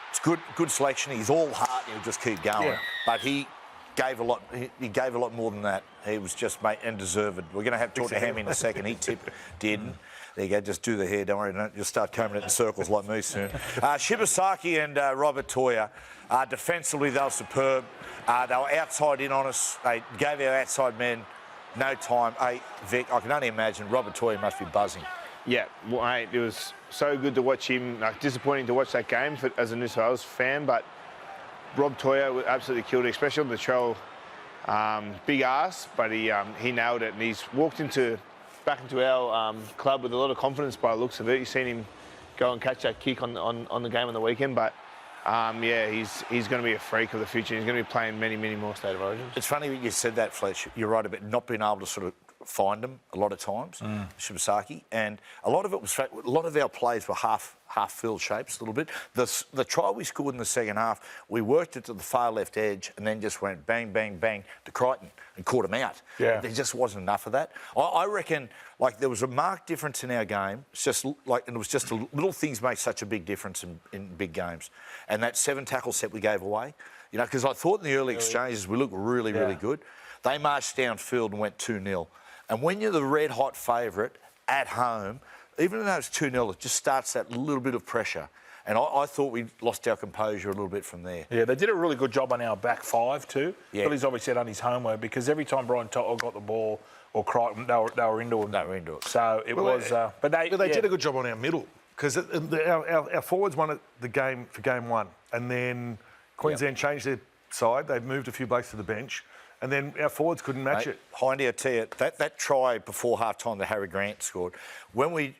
it's good selection. He's all heart and he'll just keep going. Yeah. But he gave a lot. He gave a lot more than that. He was just, mate, and deserved. We're going to have to talk to him in a second. He tipped Dearden. There you go, just do the hair, don't worry, don't just start combing it in circles like me soon. Shibasaki and Robert Toya, defensively they were superb. They were outside in on us. They gave our outside men no time. Hey, Vic, I can only imagine Robert Toya must be buzzing. Yeah, well, mate, it was so good to watch him. Like, disappointing to watch that game as a New South Wales fan, but Rob Toya absolutely killed it, especially on the trail. Big ass, but he nailed it, and he's walked back into our club with a lot of confidence by the looks of it. You've seen him go and catch that kick on the game on the weekend, but he's going to be a freak of the future. He's going to be playing many, many more State of Origins. It's funny you said that, Fletch. You're right about not being able to sort of find him a lot of times, Shibasaki, and a lot of it was a lot of our plays were half field shapes a little bit. The try we scored in the second half, we worked it to the far left edge and then just went bang, bang, bang to Crichton and caught him out. Yeah. There just wasn't enough of that. I reckon, like, there was a marked difference in our game. It's just like, and it was just little things make such a big difference in big games. And that 7 tackle set we gave away, you know, because I thought in the early exchanges we looked really, really good. They marched downfield and went 2-0. And when you're the red-hot favourite at home, even though it's 2-0, it just starts that little bit of pressure. And I thought we lost our composure a little bit from there. Yeah, they did a really good job on our back five too. Yeah. Billy's obviously done his homework, because every time Brian Tottle got the ball or Crichton, they were into it. They were into it. So it was... But they did a good job on our middle, because our forwards won the game for game one, and then Queensland changed their side. They moved a few blokes to the bench. And then our forwards couldn't match it. Hindy, I tell you, that try before half-time that Harry Grant scored, when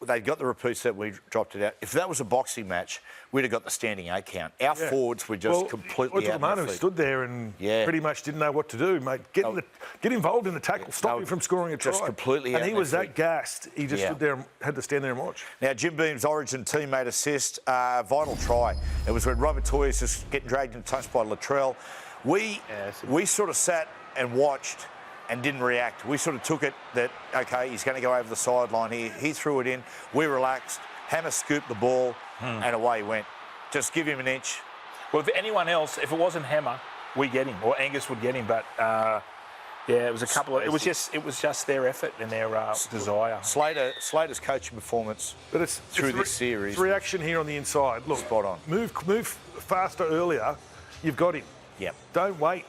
they got the repeat set, we dropped it out. If that was a boxing match, we'd have got the standing 8 count. Our forwards were just completely out. Manu stood there and pretty much didn't know what to do, mate. Get involved in the tackle, stop him from scoring a try. Just completely out. And he was that gassed, he just stood there and had to stand there and watch. Now, Jim Beam's Origin teammate assist, vital try. It was when Robert Toya was just getting dragged and touched by Latrell. We sort of sat and watched and didn't react. We sort of took it that, OK, he's going to go over the sideline here. He threw it in. We relaxed. Hammer scooped the ball and away he went. Just give him an inch. Well, if anyone else, if it wasn't Hammer, we'd get him, or Angus would get him. But, it was a couple of... It was just their effort and their desire. Slater's coaching performance through this series. It's reaction here on the inside. Look, spot on. Move faster earlier. You've got him. Yep. Don't wait.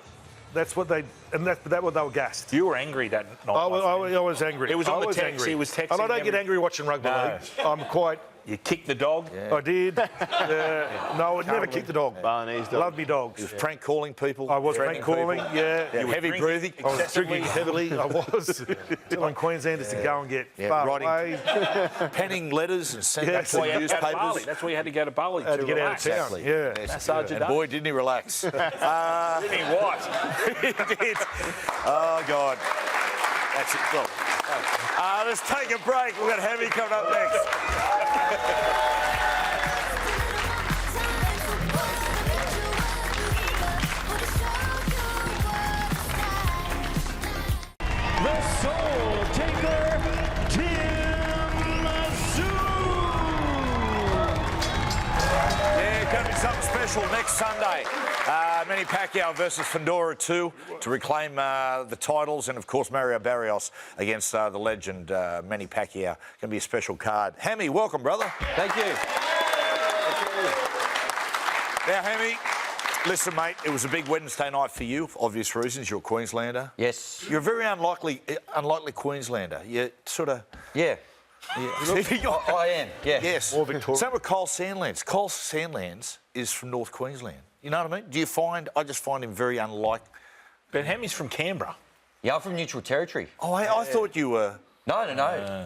That's what they... And that's what they were gassed. You were angry that night. I was angry. It was on the text. Angry. He was texting. And I don't get angry watching rugby league. I'm quite You kicked the dog. I did. No, I would never kick the dog. Love me dogs. You was prank calling people. I was prank calling, yeah. You were heavy breathing. I was drinking heavily. I was telling Queenslanders to go and get far away. Penning letters and sending Yeah, them to the newspapers. That's where you had to go to Bali Had to get out of town. Exactly. Yeah. That's Sergeant And boy, didn't he relax. Didn't he what? He did. Oh, God. That's it. Look. Let's take a break. We've got Hammy coming up next. The Soul Taker, Yeah, going to be something special next Sunday. Manny Pacquiao versus Fundora 2 to reclaim the titles, and of course Mario Barrios against the legend Manny Pacquiao. Going to be a special card. Hammy, welcome, brother. Thank you. Now, Hammy, listen, mate, it was a big Wednesday night for you, for obvious reasons. You're a Queenslander. Yes. You're a very unlikely Queenslander. You sort of... Yeah. I am, yeah. Yes. More Victoria. Same with Cole Sandlands. Cole Sandlands is from North Queensland. You know what I mean? Do you find... I just find him very unlike... But Hammy's from Canberra. Yeah, I'm from Neutral Territory. Oh, I thought you were... No.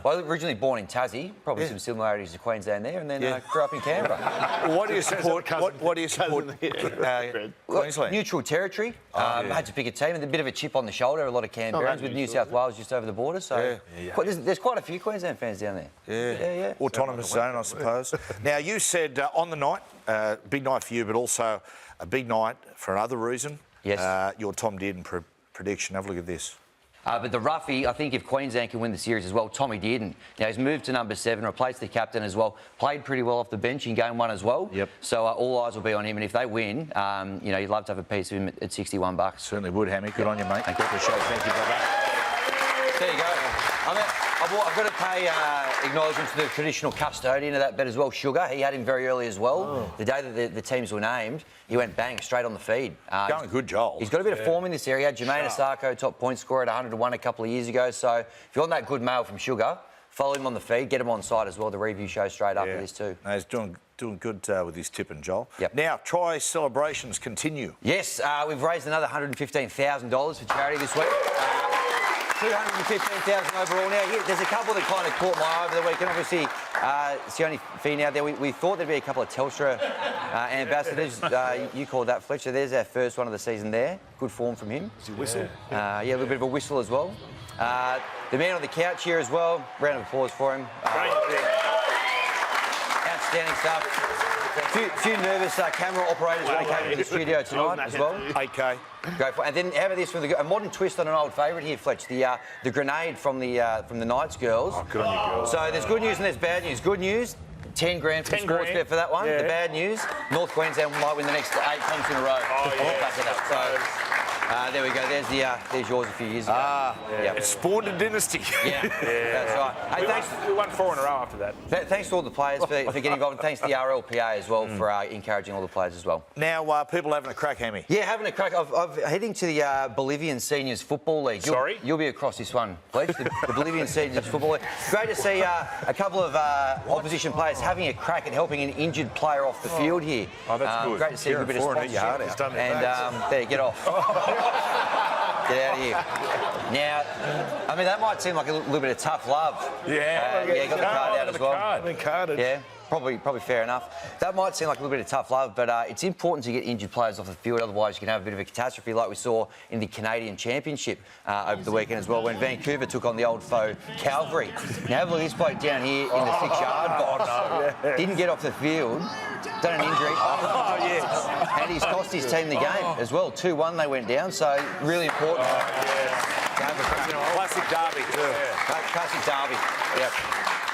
Well, I was originally born in Tassie, probably some similarities to Queensland there, and then grew up in Canberra. Why do you support... What do you support Queensland? Neutral Territory. I had to pick a team, and a bit of a chip on the shoulder, a lot of Canberrans, with New South Wales just over the border, so... There's quite a few Queensland fans down there. Yeah. Autonomous zone, I suppose. Now, you said on the night, big night for you, but also a big night for another reason. Yes. Your Tom Dearden prediction. Have a look at this. But the roughie, I think if Queensland can win the series as well, Tommy Dearden. Now, he's moved to number 7, replaced the captain as well, played pretty well off the bench in game 1 as well. Yep. So all eyes will be on him, and if they win, you'd love to have a piece of him at $61. Certainly would, Hammy. Good on you, mate. Thank you. For the show. Thank you, brother. There you go. I've got to pay acknowledgement to the traditional custodian of that bet as well, Sugar. He had him very early as well. The day that the teams were named, he went bang straight on the feed. Going good, Joel. He's got a bit of form in this area. Jermaine Asako, top point scorer at 100-1 a couple of years ago. So if you want that good mail from Sugar, follow him on the feed, get him on side as well. The review show straight after this too. No, he's doing good with his tipping, Joel. Yep. Now, try celebrations continue. Yes, we've raised another $115,000 for charity this week. 215,000 overall now. There's a couple that kind of caught my eye over the weekend. Obviously, it's the only fee now there. We thought there'd be a couple of Telstra ambassadors. You called that, Fletcher. There's our first one of the season there. Good form from him. Does he whistle? Yeah, a little bit of a whistle as well. The man on the couch here as well. Round of applause for him. Outstanding stuff. A few nervous camera operators when they came into the studio tonight as well. 8K. Great. And then how about this from a modern twist on an old favourite here, Fletch? The grenade from the Knights girls. Oh, good on you, girls. So there's good news and there's bad news. Good news, 10 grand for sports bet for that one. Yeah. The bad news, North Queensland might win the next 8 comps in a row. Oh, I'll back it up. So there we go. There's yours a few years ago. It spawned a dynasty. Yeah, that's right. Hey, thanks. We won 4 in a row after that. Thanks to all the players for getting involved. And thanks to the RLPA as well for encouraging all the players as well. Now, people having a crack, Hammy. Yeah, having a crack. I'm heading to the Bolivian Seniors Football League. You'll be across this one, Fletch. The Bolivian Seniors Football League. Great to see a couple of opposition players having a crack at helping an injured player off the field here. Oh, that's good. Great to see a good bit of sponsorship. And there, get off. Get out of here. Now, I mean, that might seem like a little bit of tough love. Yeah. Got the card out as well. I've been carded. Yeah. Probably fair enough. That might seem like a little bit of tough love, but it's important to get injured players off the field, otherwise you can have a bit of a catastrophe like we saw in the Canadian Championship over the weekend as well, when Vancouver took on the old foe Calgary. Now have a look at this bloke down here in the 6-yard box. Didn't get off the field, done an injury. And he's cost his team the game as well. 2-1 they went down, so really important. Classic derby, too. Classic derby, yep.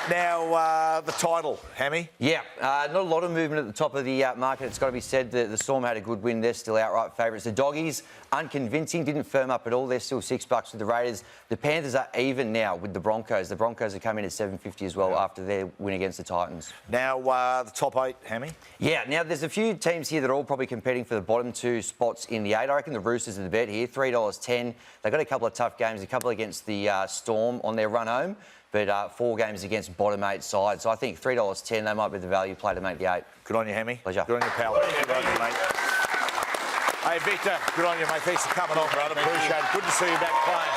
Now, the title, Hammy. Yeah, not a lot of movement at the top of the market. It's got to be said that the Storm had a good win. They're still outright favourites. The Doggies, unconvincing, didn't firm up at all. They're still $6 with the Raiders. The Panthers are even now with the Broncos. The Broncos have come in at $7.50 as well after their win against the Titans. Now, the top 8, Hammy. Yeah, now there's a few teams here that are all probably competing for the bottom 2 spots in the 8. I reckon the Roosters are the bet here, $3.10. They've got a couple of tough games, a couple against the Storm on their run home. but 4 games against bottom 8 sides. So I think $3.10, they might be the value play to make the 8. Good on you, Hemi. Pleasure. Good on you, pal. Good on you, mate. Hey, Victor, good on you, mate. Thanks for coming on, brother. Appreciate it. Good to see you back playing.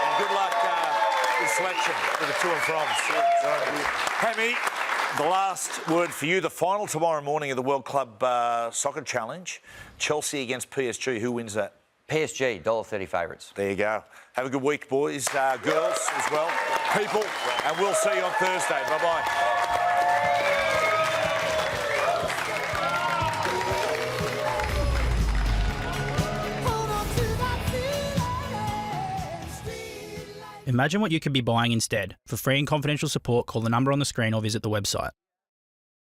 And good luck with selection for the to and froms. Hemi, the last word for you. The final tomorrow morning of the World Club Soccer Challenge. Chelsea against PSG. Who wins that? PSG, $1.30 favourites. There you go. Have a good week, boys, girls as well, people, and we'll see you on Thursday. Bye-bye. Imagine what you could be buying instead. For free and confidential support, call the number on the screen or visit the website.